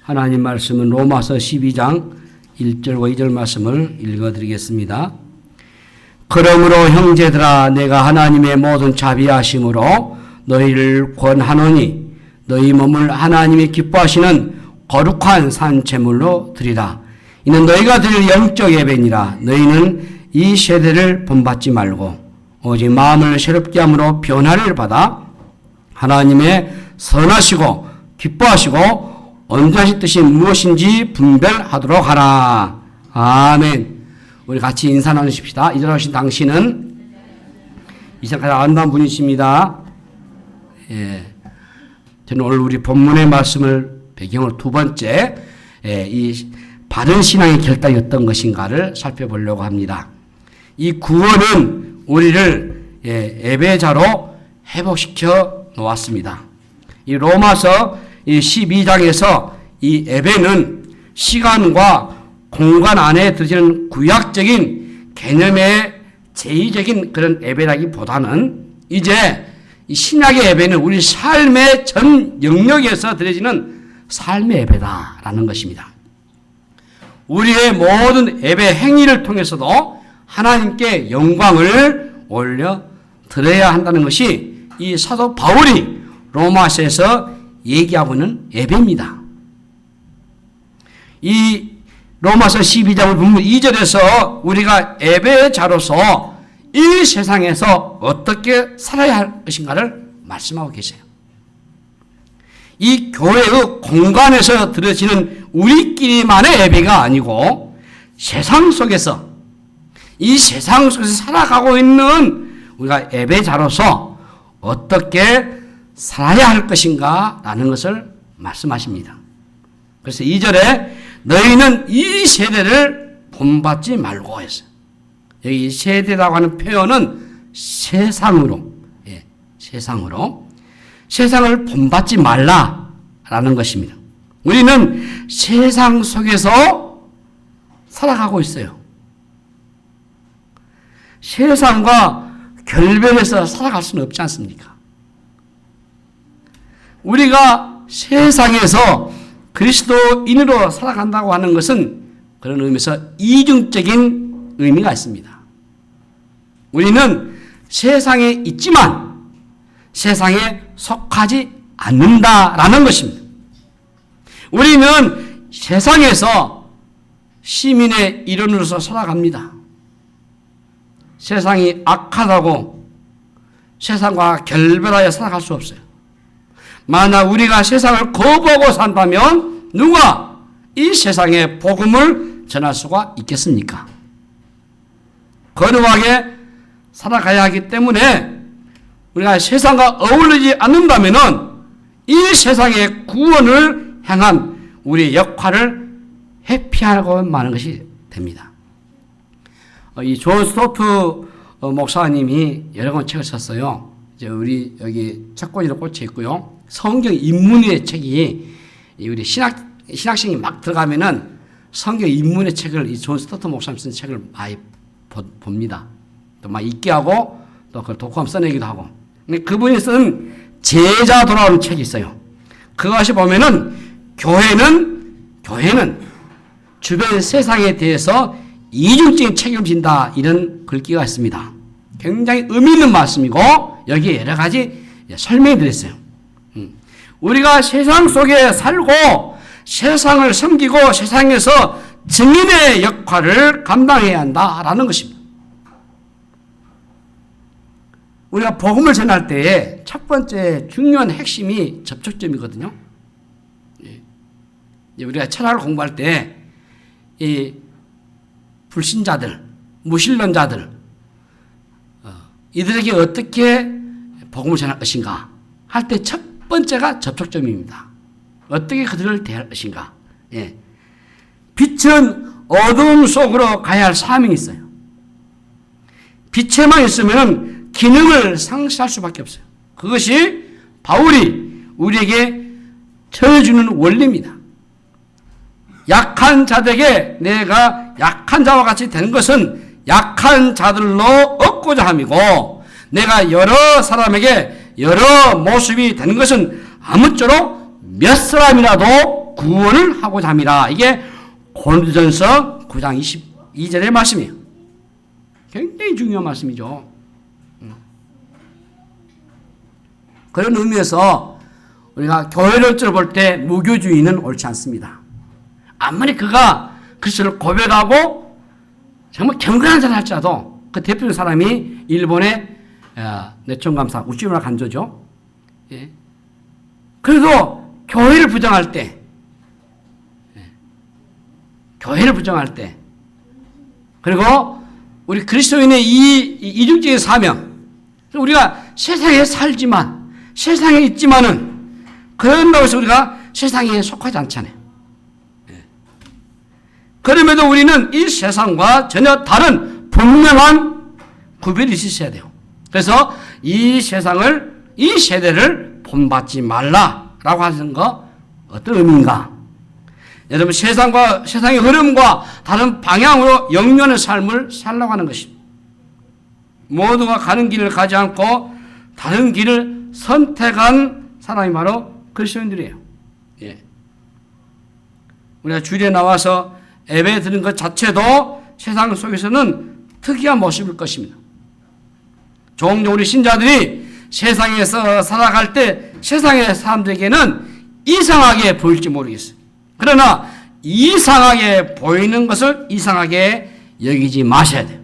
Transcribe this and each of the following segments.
하나님 말씀은 로마서 12장 1절과 2절 말씀을 읽어드리겠습니다. 그러므로 형제들아 내가 하나님의 모든 자비하심으로 너희를 권하노니 너희 몸을 하나님이 기뻐하시는 거룩한 산제물로 드리라. 이는 너희가 드릴 영적 예배니라. 너희는 이 세대를 본받지 말고 오직 마음을 새롭게 함으로 변화를 받아 하나님의 선하시고 기뻐하시고 온전하신 뜻이 무엇인지 분별하도록 하라. 아멘. 우리 같이 인사 나누십시다. 일어나신 당신은 이상하게 아름다운 분이십니다. 예. 저는 오늘 우리 본문의 말씀을 배경으로 두 번째 이 바른 신앙의 결단이 어떤 것인가를 살펴보려고 합니다. 이 구원은 우리를 예배자로 회복시켜 놓았습니다. 이 로마서 12장에서 이 예배는 시간과 공간 안에 들어지는 구약적인 개념의 제의적인 그런 예배라기보다는 이제 이 신약의 예배는 우리 삶의 전 영역에서 드려지는 삶의 예배다라는 것입니다. 우리의 모든 예배 행위를 통해서도 하나님께 영광을 올려 드려야 한다는 것이 이 사도 바울이 로마서에서 얘기하고 있는 예배입니다. 이 로마서 12장 본문 2절에서 우리가 예배자로서 이 세상에서 어떻게 살아야 할 것인가를 말씀하고 계세요. 이 교회의 공간에서 드려지는 우리끼리만의 예배가 아니고 세상 속에서 이 세상 속에서 살아가고 있는 우리가 예배자로서 어떻게 살아야 할 것인가 라는 것을 말씀하십니다. 그래서 2절에 너희는 이 세대를 본받지 말고 했어요. 여기 세대라고 하는 표현은 세상으로 세상을 본받지 말라라는 것입니다. 우리는 세상 속에서 살아가고 있어요. 세상과 결별해서 살아갈 수는 없지 않습니까? 우리가 세상에서 그리스도인으로 살아간다고 하는 것은 그런 의미에서 이중적인 의미가 있습니다. 우리는 세상에 있지만 세상에 속하지 않는다라는 것입니다. 우리는 세상에서 시민의 일원으로서 살아갑니다. 세상이 악하다고 세상과 결별하여 살아갈 수 없어요. 만약 우리가 세상을 거부하고 산다면 누가 이 세상에 복음을 전할 수가 있겠습니까? 거룩하게 살아가야 하기 때문에 우리가 세상과 어울리지 않는다면 이 세상의 구원을 향한 우리의 역할을 회피하고 마는 것이 됩니다. 이 존 스토트 목사님이 여러 권 책을 썼어요. 이제 우리 여기 책꽂이로 꽂혀 있고요. 성경 인문의 책이 우리 신학생이 막 들어가면은 성경 인문의 책을 이 존 스토트 목사님 쓴 책을 많이 봅니다. 또 막 읽게 하고 또 그 독후감 써내기도 하고. 근데 그분이 쓴 제자 돌아오는 책이 있어요. 그것이 보면은 교회는 주변 세상에 대해서 이중적인 책임을 진다 이런 글귀가 있습니다. 굉장히 의미 있는 말씀이고 여기에 여러 가지 설명이 들어있어요. 우리가 세상 속에 살고 세상을 섬기고 세상에서 증인의 역할을 감당해야 한다라는 것입니다. 우리가 복음을 전할 때에 첫 번째 중요한 핵심이 접촉점이거든요. 우리가 철학을 공부할 때 이 불신자들, 무신론자들 이들에게 어떻게 복음을 전할 것인가 할 때 첫 번째가 접촉점입니다. 어떻게 그들을 대할 것인가. 빛은 어두움 속으로 가야 할 사명이 있어요. 빛에만 있으면 기능을 상실할 수밖에 없어요. 그것이 바울이 우리에게 전해주는 원리입니다. 약한 자들에게 내가 약한 자와 같이 되는 것은 약한 자들로 얻고자 함이고 내가 여러 사람에게 여러 모습이 되는 것은 아무쪼록 몇 사람이라도 구원을 하고자 함이라. 이게 고린도전서 9장 22절의 말씀이에요. 굉장히 중요한 말씀이죠. 그런 의미에서 우리가 교회를 볼 때 무교주의는 옳지 않습니다. 아무리 그가 그리스도를 고백하고 정말 경건한 자를 할지라도 그 대표적인 사람이 일본의 내천감사 우찌무라 간조죠. 예. 그래도 교회를 부정할 때, 그리고 우리 그리스도인의 이 이중적인 사명, 우리가 세상에 살지만, 세상에 있지만은, 그런다고 해서 우리가 세상에 속하지 않잖아요. 그럼에도 우리는 이 세상과 전혀 다른 분명한 구별이 있어야 돼요. 그래서 이 세상을, 이 세대를 본받지 말라라고 하는 거 어떤 의미인가? 여러분, 세상의 흐름과 다른 방향으로 영면의 삶을 살라고 하는 것입니다. 모두가 가는 길을 가지 않고 다른 길을 선택한 사람이 바로 그리스도인들이에요. 예. 우리가 주일에 나와서 예배 드리는 것 자체도 세상 속에서는 특이한 모습일 것입니다. 종종 우리 신자들이 세상에서 살아갈 때 세상의 사람들에게는 이상하게 보일지 모르겠어요. 그러나 이상하게 보이는 것을 이상하게 여기지 마셔야 돼요.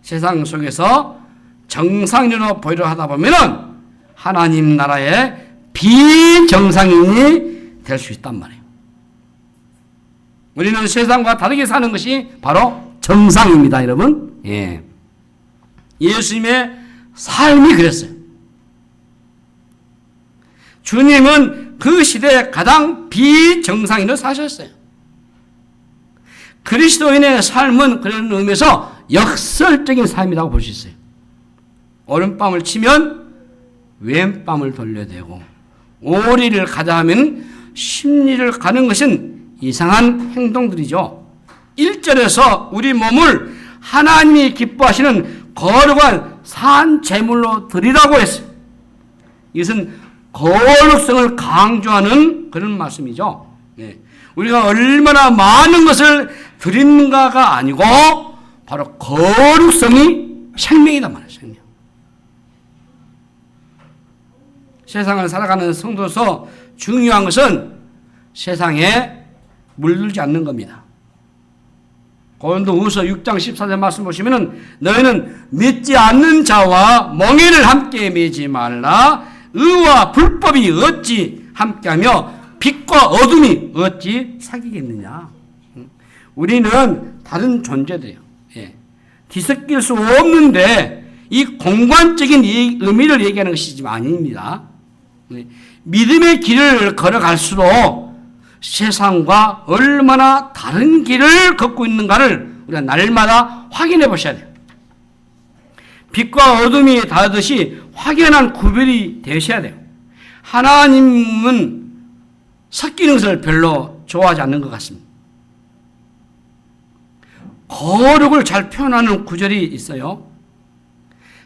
세상 속에서 정상인으로 보이려 하다 보면은 하나님 나라의 비정상인이 될 수 있단 말이에요. 우리는 세상과 다르게 사는 것이 바로 정상입니다, 여러분. 예. 예수님의 삶이 그랬어요. 주님은 그 시대에 가장 비정상인으로 사셨어요. 그리스도인의 삶은 그런 의미에서 역설적인 삶이라고 볼 수 있어요. 오른밤을 치면 왼밤을 돌려대고 오리를 가자 하면 십리를 가는 것은 이상한 행동들이죠. 1절에서 우리 몸을 하나님이 기뻐하시는 거룩한 산 제물로 드리라고 했어요. 이것은 거룩성을 강조하는 그런 말씀이죠. 네. 우리가 얼마나 많은 것을 드리는가가 아니고 바로 거룩성이 생명이란 말이에요. 생명. 세상을 살아가는 성도로서 중요한 것은 세상에 물들지 않는 겁니다. 고린도후서 6장 14절 말씀 보시면은 너희는 믿지 않는 자와 멍에를 함께 매지 말라. 의와 불법이 어찌 함께하며 빛과 어둠이 어찌 사귀겠느냐. 우리는 다른 존재들이에요. 예. 뒤섞일 수 없는데 이 공간적인 의미를 얘기하는 것이 지금 아닙니다. 믿음의 길을 걸어갈수록 세상과 얼마나 다른 길을 걷고 있는가를 우리가 날마다 확인해 보셔야 돼요. 빛과 어둠이 다르듯이 확연한 구별이 되셔야 돼요. 하나님은 섞이는 것을 별로 좋아하지 않는 것 같습니다. 거룩을 잘 표현하는 구절이 있어요.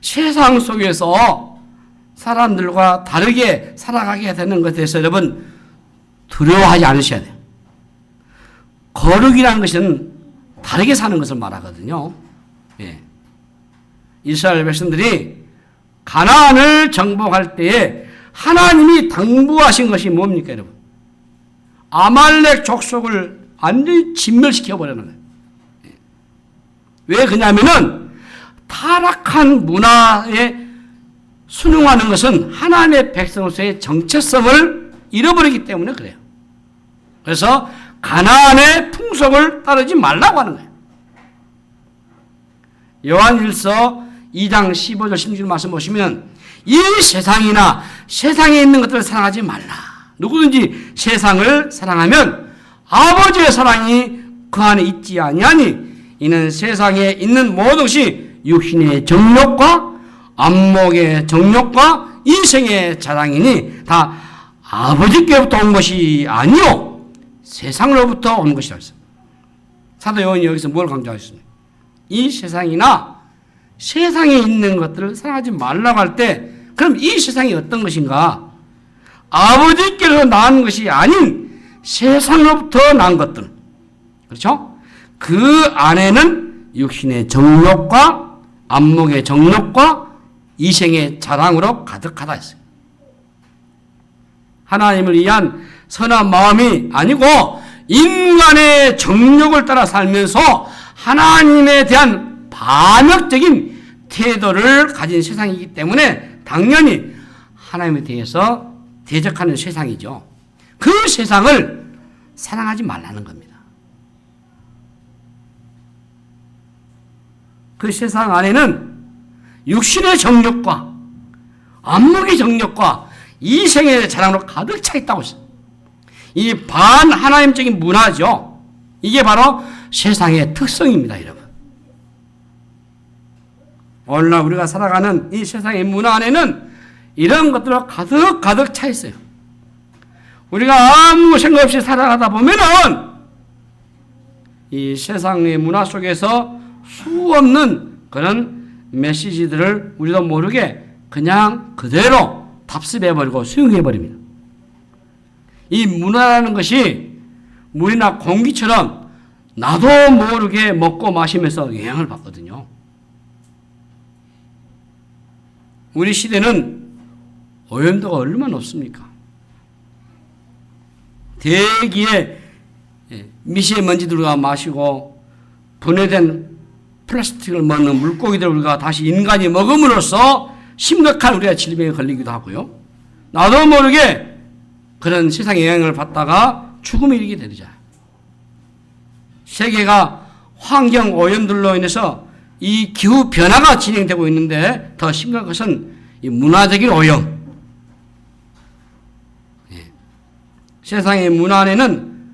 세상 속에서 사람들과 다르게 살아가게 되는 것에 대해서 여러분 두려워하지 않으셔야 돼요. 거룩이라는 것은 다르게 사는 것을 말하거든요. 예. 이스라엘 백성들이 가나안을 정복할 때에 하나님이 당부하신 것이 뭡니까, 여러분? 아말렉 족속을 완전히 진멸시켜 버리는 거예요. 왜 그러냐면은 타락한 문화에 순응하는 것은 하나님의 백성으로서의 정체성을 잃어버리기 때문에 그래요. 그래서 가나안의 풍속을 따르지 말라고 하는 거예요. 요한일서 2장 15절 16절 말씀 보시면 이 세상이나 세상에 있는 것들을 사랑하지 말라. 누구든지 세상을 사랑하면 아버지의 사랑이 그 안에 있지 아니하니 이는 세상에 있는 모든 것이 육신의 정욕과 안목의 정욕과 인생의 자랑이니 다 아버지께부터 온 것이 아니요 세상으로부터 온 것이라 했습니다. 사도 요한이 여기서 뭘 강조하셨습니까? 이 세상이나 세상에 있는 것들을 사랑하지 말라고 할 때 그럼 이 세상이 어떤 것인가? 아버지께로 나온 것이 아닌 세상으로부터 난 것들, 그렇죠? 그 안에는 육신의 정욕과 안목의 정욕과 이생의 자랑으로 가득하다 했어요. 하나님을 위한 선한 마음이 아니고 인간의 정욕을 따라 살면서 하나님에 대한 반역적인 태도를 가진 세상이기 때문에 당연히 하나님에 대해서 대적하는 세상이죠. 그 세상을 사랑하지 말라는 겁니다. 그 세상 안에는 육신의 정욕과 안목의 정욕과 이생의 자랑으로 가득 차 있다고 했어요. 이 반하나님적인 문화죠. 이게 바로 세상의 특성입니다, 여러분. 오늘날 우리가 살아가는 이 세상의 문화 안에는 이런 것들로 가득 차 있어요. 우리가 아무 생각 없이 살아가다 보면은 이 세상의 문화 속에서 수없는 그런 메시지들을 우리도 모르게 그냥 그대로 답습해버리고 수용해버립니다. 이 문화라는 것이 물이나 공기처럼 나도 모르게 먹고 마시면서 영향을 받거든요. 우리 시대는 오염도가 얼마나 높습니까? 대기에 미세먼지들과 마시고 분해된 플라스틱을 먹는 물고기들을 우리가 다시 인간이 먹음으로써 심각한 우리가 질병에 걸리기도 하고요. 나도 모르게 그런 세상의 영향을 받다가 죽음에 이르게 되잖아요. 세계가 환경 오염들로 인해서 이 기후 변화가 진행되고 있는데 더 심각한 것은 이 문화적인 오염. 세상의 문화 안에는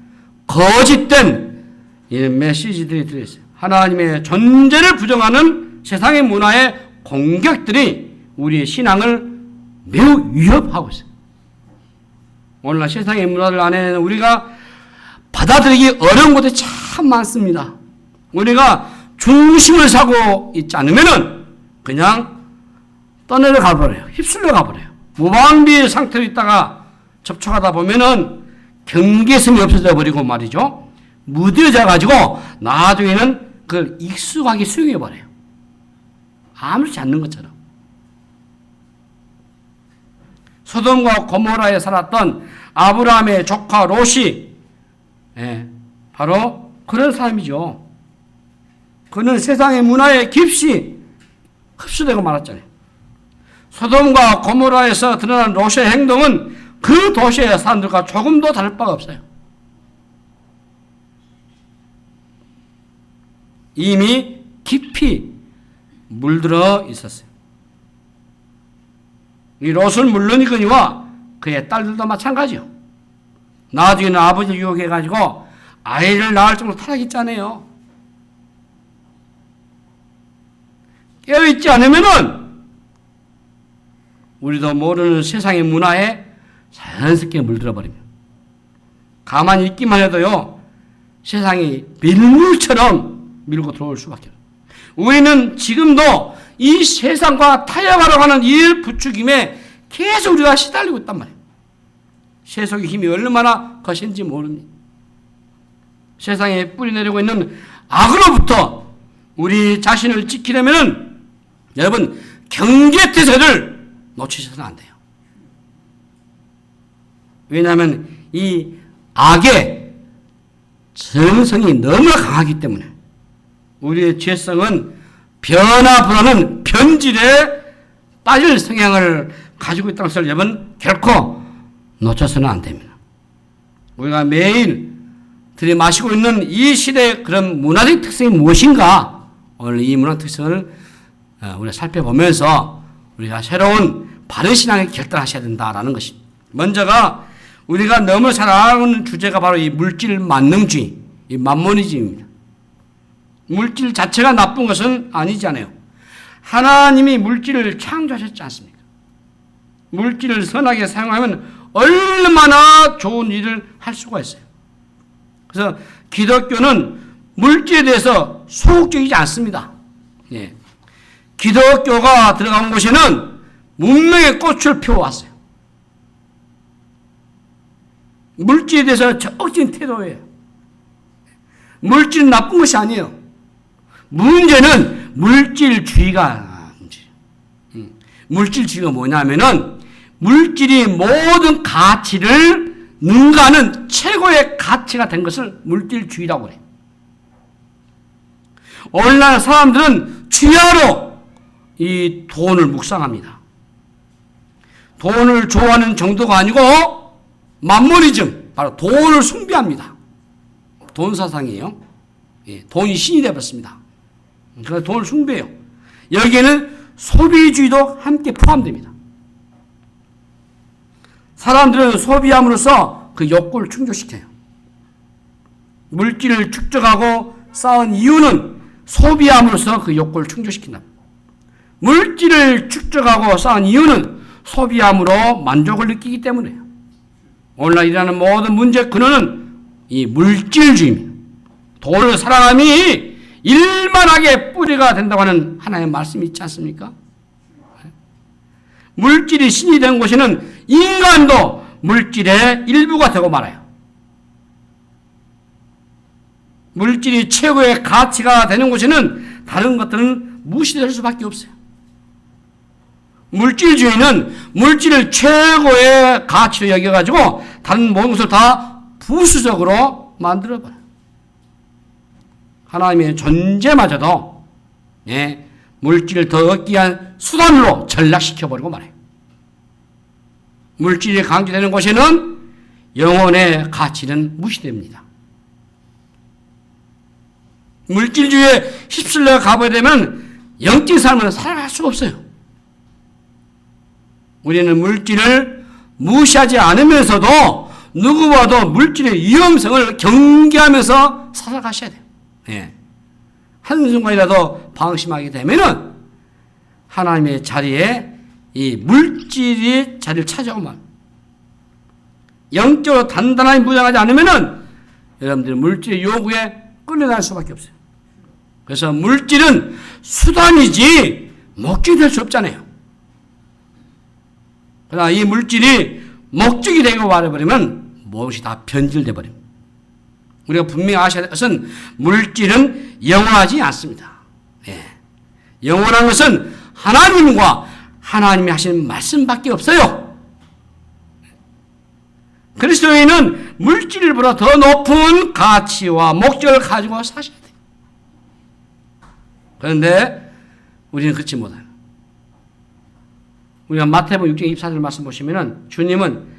거짓된 메시지들이 들어있어요. 하나님의 존재를 부정하는 세상의 문화의 공격들이 우리의 신앙을 매우 위협하고 있어요. 오늘날 세상의 문화들 안에는 우리가 받아들이기 어려운 것들이 참 많습니다. 우리가 중심을 사고 있지 않으면은 그냥 떠내려 가버려요. 휩쓸려 가버려요. 무방비 상태로 있다가 접촉하다 보면은 경계성이 없어져 버리고 말이죠. 무뎌져 가지고 나중에는 그걸 익숙하게 수용해 버려요. 아무렇지 않는 것처럼. 소돔과 고모라에 살았던 아브라함의 조카 롯이 바로 그런 사람이죠. 그는 세상의 문화에 깊이 흡수되고 말았잖아요. 소돔과 고모라에서 드러난 롯의 행동은 그 도시의 사람들과 조금도 다를 바가 없어요. 이미 깊이 물들어 있었어요. 이 롯은 물론이거니와 그의 딸들도 마찬가지요. 나중에는 아버지 유혹해가지고 아이를 낳을 정도로 타락했잖아요. 깨어있지 않으면은 우리도 모르는 세상의 문화에 자연스럽게 물들어 버립니다. 가만히 있기만 해도요, 세상이 밀물처럼 밀고 들어올 수밖에 없어요. 우리는 지금도 이 세상과 타협하려고 하는 이 부추김에 계속 우리가 시달리고 있단 말이에요. 세속의 힘이 얼마나 거센지 모릅니다. 세상에 뿌리내리고 있는 악으로부터 우리 자신을 지키려면 여러분 경계태세를 놓치셔서는 안 돼요. 왜냐하면 이 악의 정성이 너무 강하기 때문에 우리의 죄성은 변화보다는 변질에 빠질 성향을 가지고 있다는 것을 여러분 결코 놓쳐서는 안 됩니다. 우리가 매일 들이마시고 있는 이 시대의 그런 문화적 특성이 무엇인가, 오늘 이 문화 특성을 우리가 살펴보면서 우리가 새로운 바른 신앙을 결단하셔야 된다라는 것입니다. 먼저가 우리가 너무 잘 알아오는 주제가 바로 이 물질 만능주의, 이 만모니즘입니다. 물질 자체가 나쁜 것은 아니잖아요. 하나님이 물질을 창조하셨지 않습니까? 물질을 선하게 사용하면 얼마나 좋은 일을 할 수가 있어요. 그래서 기독교는 물질에 대해서 소극적이지 않습니다. 예. 기독교가 들어간 곳에는 문명의 꽃을 피워왔어요. 물질에 대해서 적극적인 태도예요. 물질은 나쁜 것이 아니에요. 문제는 물질주의가 문제예요. 물질주의가 뭐냐면은 물질이 모든 가치를 능가하는 최고의 가치가 된 것을 물질주의라고 해요. 오늘날 사람들은 주야로 이 돈을 묵상합니다. 돈을 좋아하는 정도가 아니고 만모니즘, 바로 돈을 숭배합니다. 돈 사상이에요. 예, 돈이 신이 되어버렸습니다. 그래서 돈을 숭배해요. 여기에는 소비주의도 함께 포함됩니다. 사람들은 소비함으로써 그 욕구를 충족시켜요. 물질을 축적하고 쌓은 이유는 소비함으로써 그 욕구를 충족시킨다. 물질을 축적하고 쌓은 이유는 소비함으로 만족을 느끼기 때문이에요. 오늘날 일어나는 모든 문제의 근원은 이 물질주의입니다. 돈을 사랑함이 일만하게 뿌리가 된다고 하는 하나님의 말씀이 있지 않습니까? 물질이 신이 된 곳에는 인간도 물질의 일부가 되고 말아요. 물질이 최고의 가치가 되는 곳에는 다른 것들은 무시될 수밖에 없어요. 물질주의는 물질을 최고의 가치로 여겨가지고 다른 모든 것을 다 부수적으로 만들어버려요. 하나님의 존재마저도 물질을 더 얻기 위한 수단으로 전락시켜버리고 말아요. 물질이 강조되는 곳에는 영혼의 가치는 무시됩니다. 물질주의에 휩쓸려 가버리게 되면 영적인 삶을 살아갈 수가 없어요. 우리는 물질을 무시하지 않으면서도 누구와도 물질의 위험성을 경계하면서 살아가셔야 돼요. 예. 한순간이라도 방심하게 되면은 하나님의 자리에 이 물질이 자리를 차지하고만 영적으로 단단하게 무장하지 않으면은 여러분들은 물질의 요구에 끌려갈 수밖에 없어요. 그래서 물질은 수단이지 목적이 될 수 없잖아요. 그러나 이 물질이 목적이 되고 말해버리면 무엇이 다 변질돼 버립니다. 우리가 분명히 아셔야 될 것은 물질은 영원하지 않습니다. 예. 영원한 것은 하나님과 하나님이 하시는 말씀밖에 없어요. 그리스도인은 물질보다 더 높은 가치와 목적을 가지고 사셔야 돼요. 그런데 우리는 그렇지 못해요. 우리가 마태복음 6장 24절 말씀 보시면은 주님은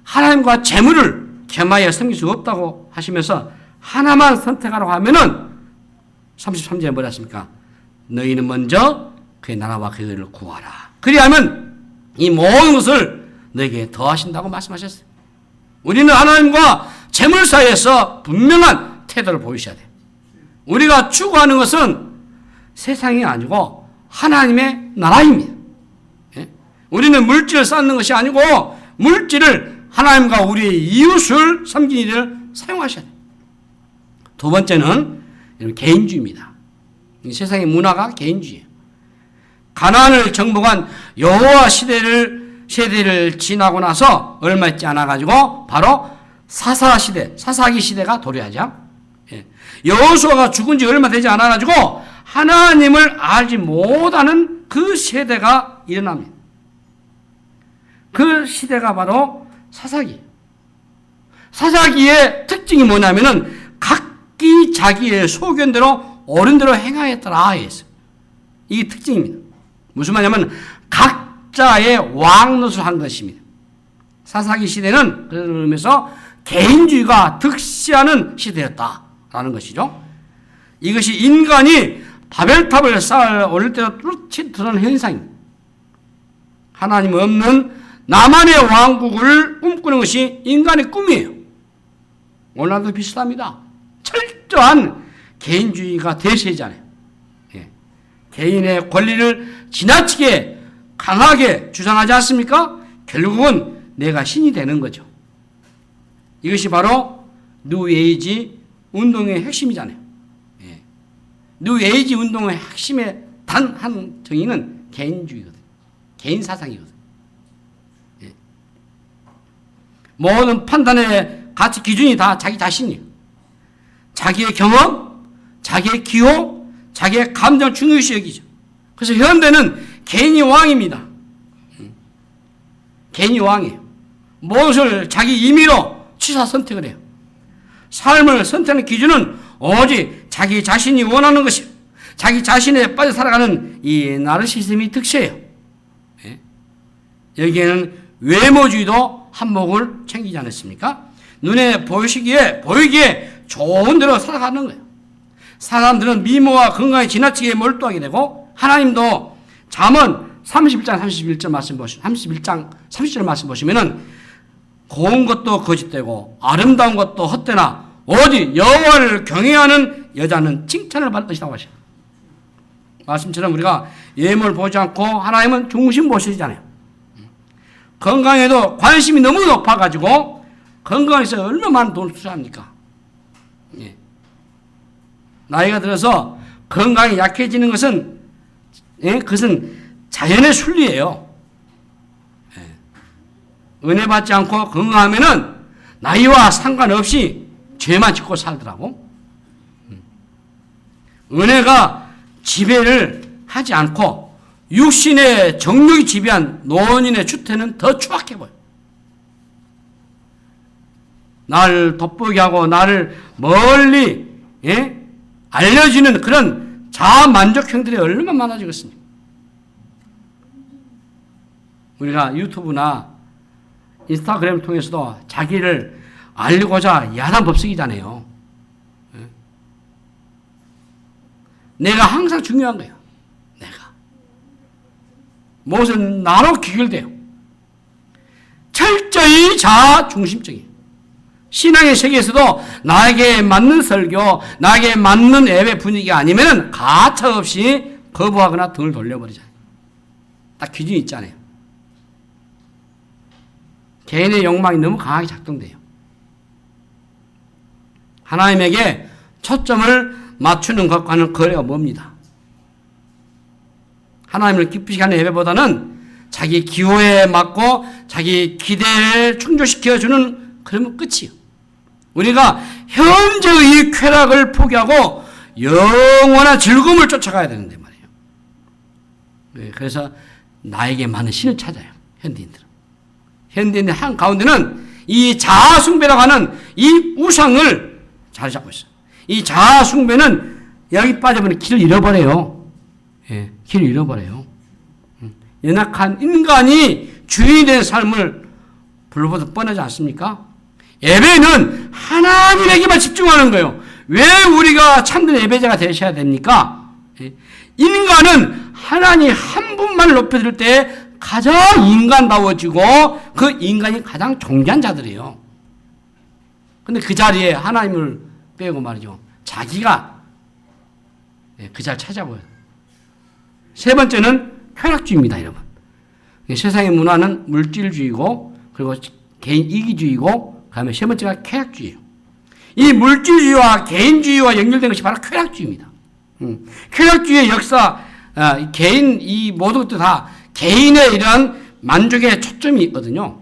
하나님과 재물을 겸하여 섬길 수 없다고 하시면서 하나만 선택하라고 하면은 33절에 뭐라 했습니까? 너희는 먼저 그의 나라와 그의 의를 구하라. 그리하면 이 모든 것을 너에게 더하신다고 말씀하셨어요. 우리는 하나님과 재물 사이에서 분명한 태도를 보이셔야 돼요. 우리가 추구하는 것은 세상이 아니고 하나님의 나라입니다. 예? 우리는 물질을 쌓는 것이 아니고 물질을 하나님과 우리의 이웃을 섬기는 일을 사용하셔야 돼요. 두 번째는 개인주의입니다. 세상의 문화가 개인주의예요. 가나안을 정복한 여호와 세대를 지나고 나서 얼마 있지 않아 가지고 바로 사사기 시대가 도래하죠. 여호수아가 죽은 지 얼마 되지 않아 가지고 하나님을 알지 못하는 그 세대가 일어납니다. 그 시대가 바로 사사기. 사사기의 특징이 뭐냐면은 각기 자기의 소견대로 옳은 대로 행하였더라 했어요. 이게 특징입니다. 무슨 말이냐면 각자의 왕노릇을 한 것입니다. 사사기 시대는 그런 의미에서 개인주의가 득세하는 시대였다라는 것이죠. 이것이 인간이 바벨탑을 쌓아 올릴 때도 뚜렷이 드러나는 현상입니다. 하나님 없는 나만의 왕국을 꿈꾸는 것이 인간의 꿈이에요. 오늘날도 비슷합니다. 철저한 개인주의가 대세잖아요. 예. 개인의 권리를 지나치게 강하게 주장하지 않습니까? 결국은 내가 신이 되는 거죠. 이것이 바로 뉴에이지 운동의 핵심이잖아요. 예. 뉴에이지 운동의 핵심의 단 한 정의는 개인주의거든요. 개인 사상이거든요. 예. 모든 판단의 가치 기준이 다 자기 자신이에요. 자기의 경험, 자기의 기호, 자기의 감정 중요시 여기죠. 그래서 현대는 개인이 왕입니다. 개인이 왕이에요. 무엇을 자기 임의로 취사 선택을 해요. 삶을 선택하는 기준은 오직 자기 자신이 원하는 것이에요. 자기 자신에 빠져 살아가는 이 나르시즘이 득세예요. 예? 여기에는 외모주의도 한몫을 챙기지 않았습니까? 눈에 보이기에 좋은 대로 살아가는 거예요. 사람들은 미모와 건강에 지나치게 몰두하게 되고, 하나님도 잠언 31장 31절 말씀 보시면, 31장 30절 말씀 보시면은 고운 것도 거짓되고 아름다운 것도 헛되나 오직 여호와를 경외하는 여자는 칭찬을 받을 것이라고 하셔요. 말씀처럼 우리가 예물을 보지 않고 하나님은 중심 보시잖아요. 건강에도 관심이 너무 높아가지고 건강에서 얼마나 많은 돈을 투자합니까? 예. 나이가 들어서 건강이 약해지는 것은, 예? 그것은 자연의 순리예요. 예. 은혜 받지 않고 건강하면은 나이와 상관없이 죄만 짓고 살더라고. 은혜가 지배를 하지 않고 육신의 정욕이 지배한 노인의 추태는 더 추악해 보여. 나를 돋보이게 하고 나를 멀리, 예? 알려지는 그런 자만족형들이 얼마나 많아지겠습니까? 우리가 유튜브나 인스타그램을 통해서도 자기를 알리고자 야단 법석이잖아요. 예? 내가 항상 중요한 거예요. 내가. 무엇은 나로 귀결돼요. 철저히 자중심적이에요. 신앙의 세계에서도 나에게 맞는 설교, 나에게 맞는 예배 분위기가 아니면 가차없이 거부하거나 등을 돌려버리잖아요. 딱 기준이 있잖아요. 개인의 욕망이 너무 강하게 작동돼요. 하나님에게 초점을 맞추는 것과는 거래가 멉니다. 하나님을 기쁘시게 하는 예배보다는 자기 기호에 맞고 자기 기대를 충족시켜주는 그러면 끝이에요. 우리가 현재의 쾌락을 포기하고 영원한 즐거움을 쫓아가야 되는데 말이에요. 네, 그래서 나에게 많은 신을 찾아요. 현대인들은. 현대인의 한 가운데는 이 자아숭배라고 하는 이 우상을 잘 잡고 있어요. 이 자아숭배는 여기 빠져버리면 길을 잃어버려요. 예, 길을 잃어버려요. 연약한 인간이 주인이 된 삶을 불러보다 뻔하지 않습니까? 예배는 하나님에게만 집중하는 거예요. 왜 우리가 참된 예배자가 되셔야 됩니까? 인간은 하나님 한 분만을 높여드릴 때 가장 인간다워지고 그 인간이 가장 존귀한 자들이에요. 근데 그 자리에 하나님을 빼고 말이죠. 자기가 그 자리를 찾아보여요. 세 번째는 쾌락주의입니다, 여러분. 세상의 문화는 물질주의고, 그리고 개인 이기주의고, 그 다음에 세 번째가 쾌락주의예요. 이 물질주의와 개인주의와 연결된 것이 바로 쾌락주의입니다. 쾌락주의의 역사, 개인, 이 모든 것도 다 개인의 이러한 만족의 초점이 있거든요.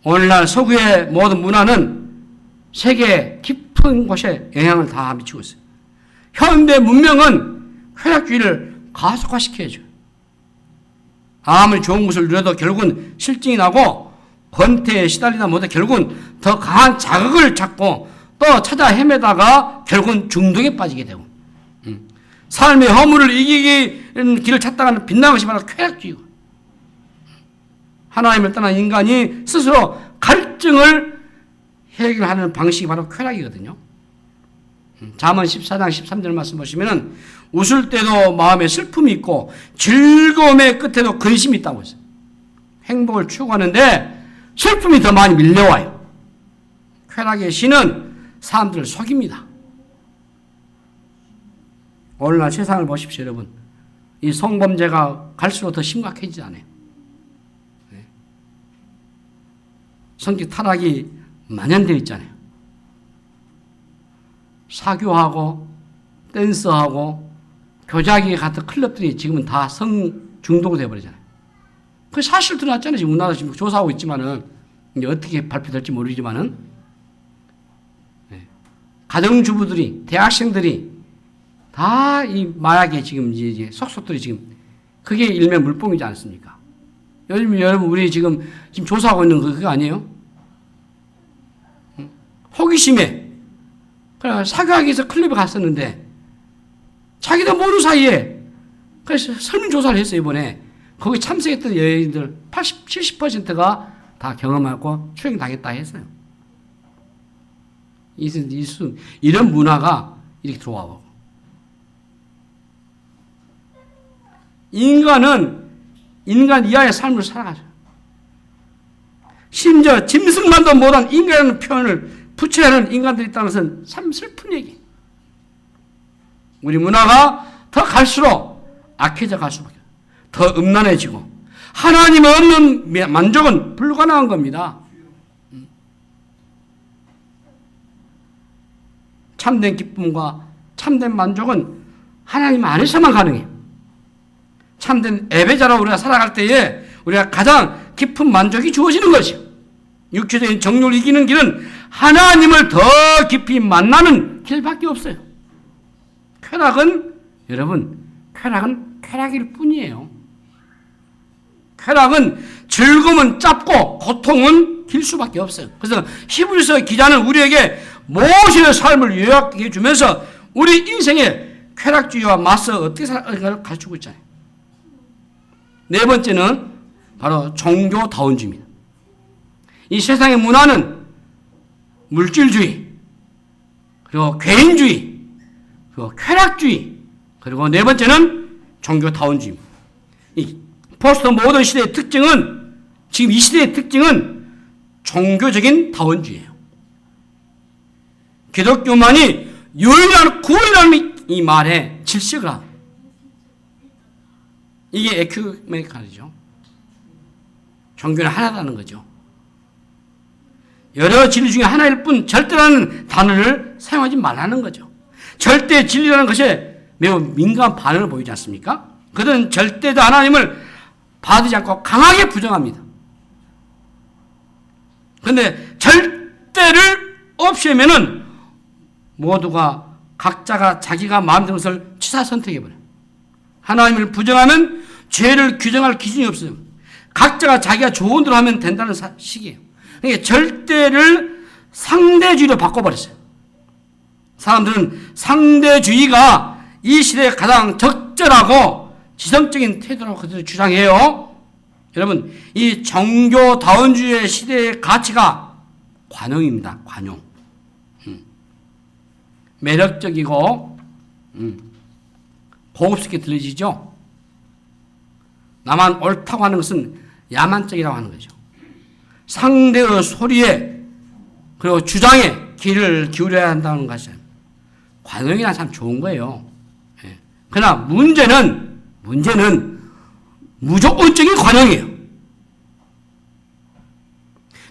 오늘날 서구의 모든 문화는 세계 깊은 곳에 영향을 다 미치고 있어요. 현대 문명은 쾌락주의를 가속화시켜야죠. 아무리 좋은 것을 누려도 결국은 실증이 나고 권태에 시달리다 못해 결국은 더 강한 자극을 찾고 또 찾아 헤매다가 결국은 중독에 빠지게 되고 삶의 허물을 이기는 길을 찾다가는 빛나는 것이 바로 쾌락주의고, 하나님을 떠난 인간이 스스로 갈증을 해결하는 방식이 바로 쾌락이거든요. 잠언 14장 13절 말씀 보시면은 웃을 때도 마음에 슬픔이 있고 즐거움의 끝에도 근심이 있다고 했어요. 행복을 추구하는데 슬픔이 더 많이 밀려와요. 쾌락의 신은 사람들을 속입니다. 오늘날 세상을 보십시오, 여러분. 이 성범죄가 갈수록 더 심각해지지 않아요. 성격 타락이 만연되어 있잖아요. 사교하고 댄스하고 교자기 같은 클럽들이 지금은 다 성 중독이 돼버리잖아요. 그 사실 드러났잖아요. 지금 우리나라 지금 조사하고 있지만은, 이제 어떻게 발표될지 모르지만은, 가정주부들이, 대학생들이 다 이 마약에 지금 이제 속속들이 지금 그게 일면 물뽕이지 않습니까? 요즘 여러분 우리 지금 조사하고 있는 그거 아니에요? 호기심에 그래 사교하기 위해서 클럽에 갔었는데 자기도 모르는 사이에 그래서 설문조사를 했어요. 이번에 거기 참석했던 여인들 80, 70%가 다 경험하고 추행당했다 했어요. 이런 문화가 이렇게 들어와요. 인간은 인간 이하의 삶을 살아가죠. 심지어 짐승만도 못한 인간이라는 표현을 붙여야 하는 인간들이 있다는 것은 참 슬픈 얘기. 우리 문화가 더 갈수록 악해져 갈 수밖에 없어요. 더 음란해지고 하나님 없는 만족은 불가능한 겁니다. 참된 기쁨과 참된 만족은 하나님 안에서만 가능해요. 참된 예배자로 우리가 살아갈 때에 우리가 가장 깊은 만족이 주어지는 것이요. 육체적인 정욕을 이기는 길은 하나님을 더 깊이 만나는 길밖에 없어요. 쾌락은 여러분 쾌락일 뿐이에요. 쾌락은 즐거움은 짧고 고통은 길 수밖에 없어요. 그래서 히브리서 기자는 우리에게 모세의 삶을 요약해 주면서 우리 인생의 쾌락주의와 맞서 어떻게 살아갈까를 가르치고 있잖아요. 네 번째는 바로 종교다원주의입니다. 이 세상의 문화는 물질주의, 그리고 개인주의, 그리고 쾌락주의, 그리고 네 번째는 종교다원주의입니다. 이 포스트 모던 시대의 특징은, 지금 이 시대의 특징은 종교적인 다원주의예요. 기독교만이 유일한 구원이라는 이 말에 질식을 합니다. 이게 에큐메니칼이죠. 종교는 하나라는 거죠. 여러 진리 중에 하나일 뿐 절대라는 단어를 사용하지 말라는 거죠. 절대 진리라는 것에 매우 민감한 반응을 보이지 않습니까? 그들은 절대도 하나님을 받지 않고 강하게 부정합니다. 그런데 절대를 없애면은 모두가 각자가 자기가 마음대로 것을 취사 선택해버려요. 하나님을 부정하면 죄를 규정할 기준이 없어요. 각자가 자기가 좋은 대로 하면 된다는 식이에요. 그러니까 절대를 상대주의로 바꿔버렸어요. 사람들은 상대주의가 이 시대에 가장 적절하고 지성적인 태도라고 그들이 주장해요. 여러분, 이 종교다원주의의 시대의 가치가 관용입니다. 관용. 매력적이고 고급스럽게 들리시죠? 나만 옳다고 하는 것은 야만적이라고 하는 거죠. 상대의 소리에 그리고 주장에 귀를 기울여야 한다는 것은 관용이란 참 좋은 거예요. 그러나 문제는 무조건적인 관용이에요.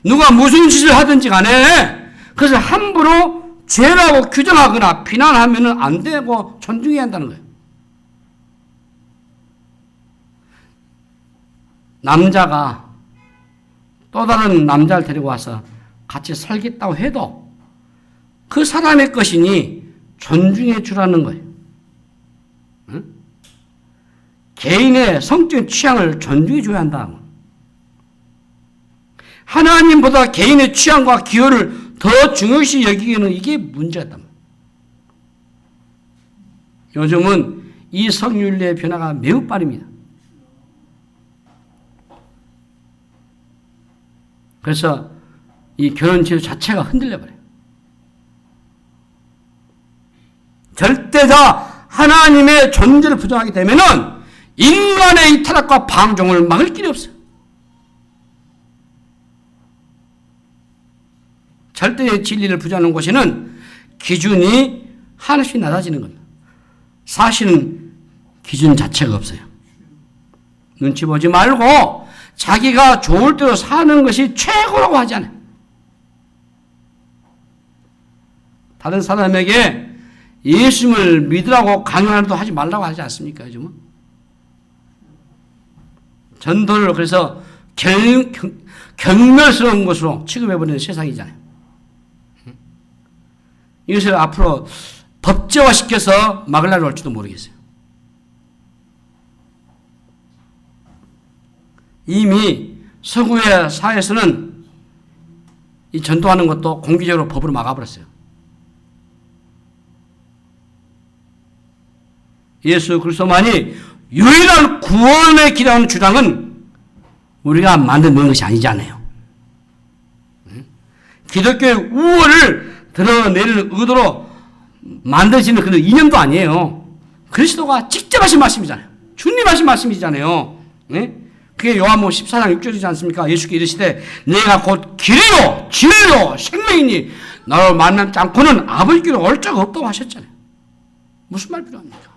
누가 무슨 짓을 하든지 간에 그것을 함부로 죄라고 규정하거나 비난하면 안 되고 존중해야 한다는 거예요. 남자가 또 다른 남자를 데리고 와서 같이 살겠다고 해도 그 사람의 것이니 존중해 주라는 거예요. 응? 개인의 성적인 취향을 존중해 줘야 한다. 하나님보다 개인의 취향과 기호를 더 중요시 여기기에는 이게 문제였단 말이에요. 요즘은 이 성윤리의 변화가 매우 빠릅니다. 그래서 이 결혼 제도 자체가 흔들려 버려요. 절대다 하나님의 존재를 부정하게 되면은 인간의 이 타락과 방종을 막을 길이 없어요. 절대의 진리를 부정하는 곳에는 기준이 하나씩 낮아지는 겁니다. 사실은 기준 자체가 없어요. 눈치 보지 말고 자기가 좋을 대로 사는 것이 최고라고 하지 않아요. 다른 사람에게 예수님을 믿으라고 강요하도 하지 말라고 하지 않습니까? 요즘은? 전도를 그래서 경멸스러운 것으로 취급해버리는 세상이잖아요. 이것을 앞으로 법제화시켜서 막을 날이 올지도 모르겠어요. 이미 서구의 사회에서는 이 전도하는 것도 공개적으로 법으로 막아버렸어요. 예수 그리스도만이 유일한 구원의 길이라는 주장은 우리가 만든 것이 아니잖아요. 기독교의 우월을 드러내는 의도로 만들어지는 그런 이념도 아니에요. 그리스도가 직접 하신 말씀이잖아요. 주님 하신 말씀이잖아요. 그게 요한복음 14장 6절이지 않습니까? 예수께서 이르시되 내가 곧 길이요 진리요 생명이니 나를 만나지 않고는 아버지께로 올 자가 없다고 하셨잖아요. 무슨 말 필요합니까?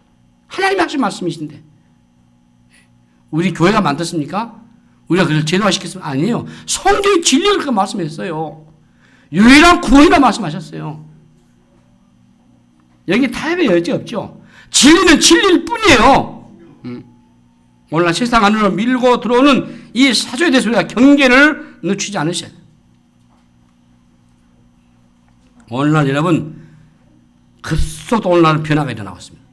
하나님이 하신 말씀이신데 우리 교회가 만들었습니까? 우리가 그걸 제도화시켰으면 아니에요. 성경의 진리를 그렇게 말씀했어요. 유일한 구원이라 말씀하셨어요. 여기 타협의 여지가 없죠. 진리는 진리일 뿐이에요. 오늘날 세상 안으로 밀고 들어오는 이 사조에 대해서 우리가 경계를 늦추지 않으셔야 돼요. 오늘날 여러분 급속도 오늘날 변화가 일어나고 있습니다.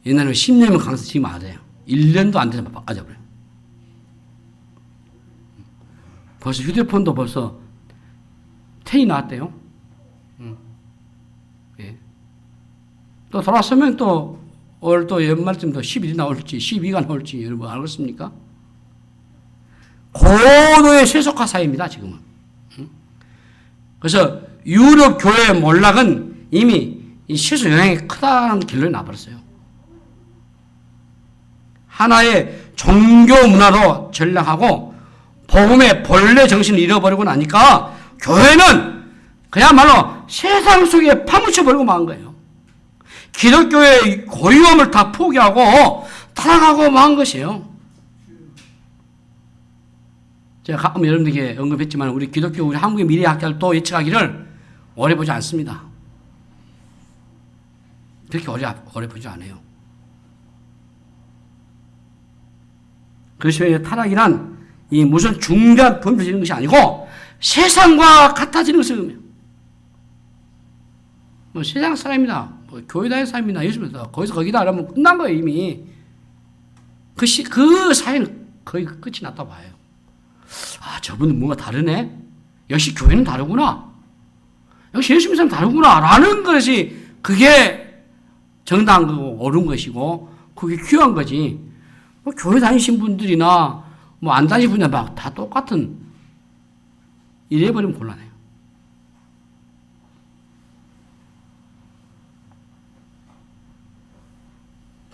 옛날에 10년이면 강사 지금 알아요. 1년도 안 돼서 빠져버려요. 벌써 휴대폰도 벌써 10이 나왔대요. 예. 또 돌아서면 또 올 또 연말쯤 또 11이 나올지 12가 나올지 여러분 알겠습니까? 고도의 세속화 사회입니다. 지금은. 그래서 유럽 교회의 몰락은 이미 이 세속 영향이 크다는 결론이 나버렸어요. 하나의 종교 문화로 전락하고 복음의 본래 정신을 잃어버리고 나니까 교회는 그야말로 세상 속에 파묻혀버리고 만 거예요. 기독교의 고유함을 다 포기하고 타락하고 만 것이에요. 제가 가끔 여러분들에게 언급했지만 우리 기독교 우리 한국의 미래학자들도 예측하기를 오래 보지 않습니다. 그렇게 오래 보지 않아요. 그래서 타락이란 이 무슨 중대한 범죄를 지는 것이 아니고 세상과 같아지는 것을 의미해요. 뭐 세상 사람이다, 뭐 교회 다니는 사람이나 예수님이다, 거기서 거기다 하면 끝난 거예요 이미. 그 사회는 거의 끝이 났다 봐요. 아 저분은 뭔가 다르네. 역시 교회는 다르구나. 역시 예수 믿는 사람 다르구나 라는 것이 그게 정당한 거고 옳은 것이고 그게 귀한 거지. 뭐 교회 다니신 분들이나 뭐 안 다니신 분이나 막 다 똑같은 이래버리면 곤란해요.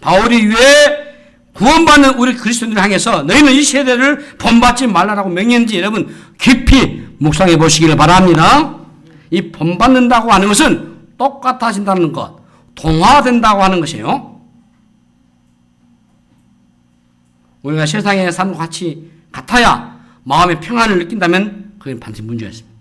바울이 왜 구원받는 우리 그리스도인들을 향해서 너희는 이 세대를 본받지 말라라고 명령했는지 여러분 깊이 묵상해 보시기를 바랍니다. 이 본받는다고 하는 것은 똑같아진다는 것, 동화된다고 하는 것이에요. 우리가 세상의 삶과 같이 같아야 마음의 평안을 느낀다면 그건 반드시 문제가 있습니다.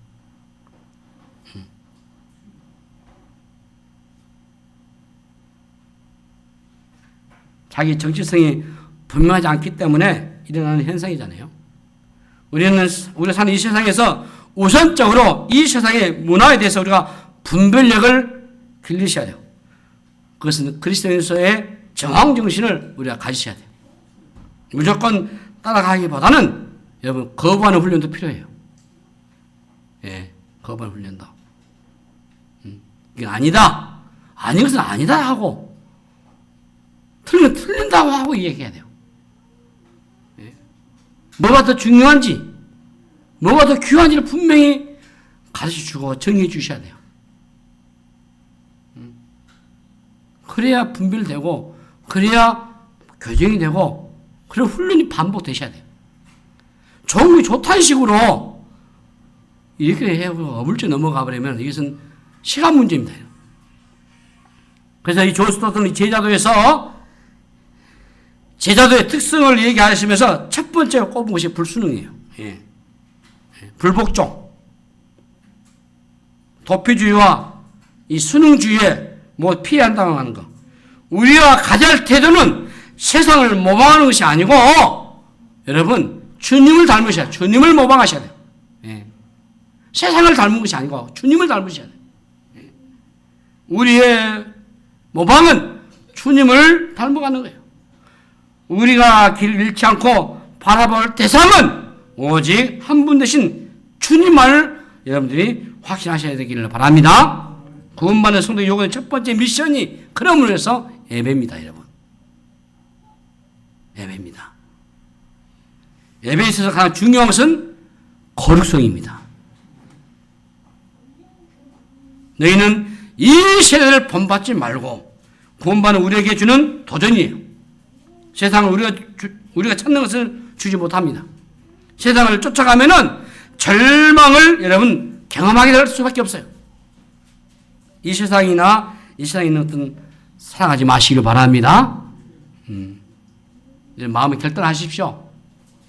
자기 정체성이 분명하지 않기 때문에 일어나는 현상이잖아요. 우리가 사는 이 세상에서 우선적으로 이 세상의 문화에 대해서 우리가 분별력을 길러셔야 돼요. 그것은 그리스도인으로서의 정황정신을 우리가 가지셔야 돼요. 무조건 따라가기보다는 여러분 거부하는 훈련도 필요해요. 예, 거부하는 훈련도. 이게 아니다. 아닌 것은 아니다 하고 틀리면 틀린다고 하고 얘기해야 돼요. 예. 뭐가 더 중요한지 뭐가 더 귀한지를 분명히 가르쳐주고 정의해 주셔야 돼요. 그래야 분별되고 그래야 교정이 되고 그런 훈련이 반복되셔야 돼요. 좋은 게 좋다는 식으로 이렇게 해고 어물쩍 넘어가 버리면 이것은 시간 문제입니다. 그래서 이 존 스토트는 제자도에서 제자도의 특성을 얘기하시면서 첫 번째로 꼽은 것이 불순응이에요. 예. 불복종, 도피주의와 이 순응주의에 뭐 피해야 한다고 하는 거. 우리가 가질 태도는 세상을 모방하는 것이 아니고 여러분 주님을 닮으셔야 돼요. 주님을 모방하셔야 돼요. 예. 세상을 닮은 것이 아니고 주님을 닮으셔야 돼요. 예. 우리의 모방은 주님을 닮아가는 거예요. 우리가 길 잃지 않고 바라볼 대상은 오직 한 분 되신 주님만을 여러분들이 확신하셔야 되기를 바랍니다. 구원받는 성도 요구의 첫 번째 미션이 그럼으로 해서 예배입니다. 여러분. 예배입니다. 예배에 있어서 가장 중요한 것은 거룩성입니다. 너희는 이 세대를 본받지 말고 구원받는 우리에게 주는 도전이에요. 세상을 우리가 찾는 것을 주지 못합니다. 세상을 쫓아가면은 절망을 여러분 경험하게 될 수밖에 없어요. 이 세상이나 이 세상에 있는 어떤 사랑하지 마시길 바랍니다. 이제 마음에 결단하십시오.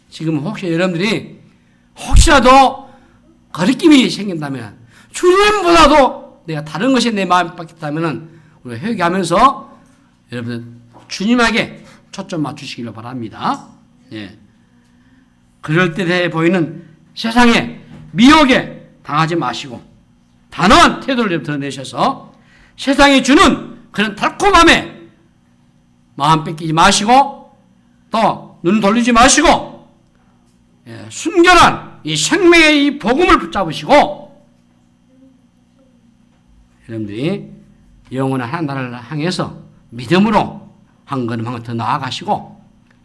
지금 혹시 여러분들이 혹시라도 거리낌이 생긴다면 주님보다도 내가 다른 것에 내 마음이 바뀌었다면 우리가 회개하면서 여러분들 주님에게 초점 맞추시기를 바랍니다. 예. 그럴 때 보이는 세상의 미혹에 당하지 마시고 단호한 태도를 드러내셔서 세상이 주는 그런 달콤함에 마음 뺏기지 마시고 또 눈 돌리지 마시고 순결한 이 생명의 이 복음을 붙잡으시고 여러분들이 영원한 하나님을 향해서 믿음으로 한 걸음 한 걸음 더 나아가시고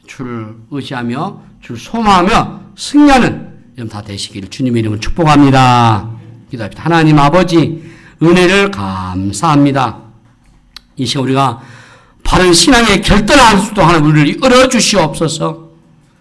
주를 의지하며 주를 소망하며 승리하는 여러분 다 되시기를 주님의 이름으로 축복합니다. 기도합시다. 하나님 아버지 은혜를 감사합니다. 이 시간 우리가 바른 신앙의 결단할 수도 하나님 우리를 이끌어 주시옵소서.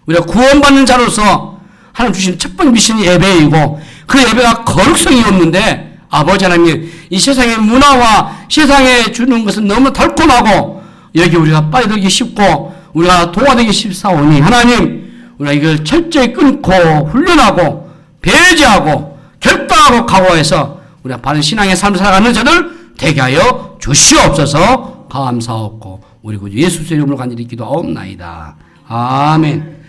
우리가 구원받는 자로서 하나님 주신 첫 번째 미션이 예배이고 그 예배가 거룩성이 없는데 아버지 하나님 이 세상의 문화와 세상에 주는 것은 너무 달콤하고 여기 우리가 빠져들기 쉽고 우리가 동화되기 쉽사오니 하나님 우리가 이걸 철저히 끊고 훈련하고 배제하고 결단하고 각오해서 우리가 바른 신앙의 삶을 살아가는 자들 되게 하여 주시옵소서. 감사하옵고 우리 구주 예수 이름으로 간절히 기도하옵나이다. 아멘.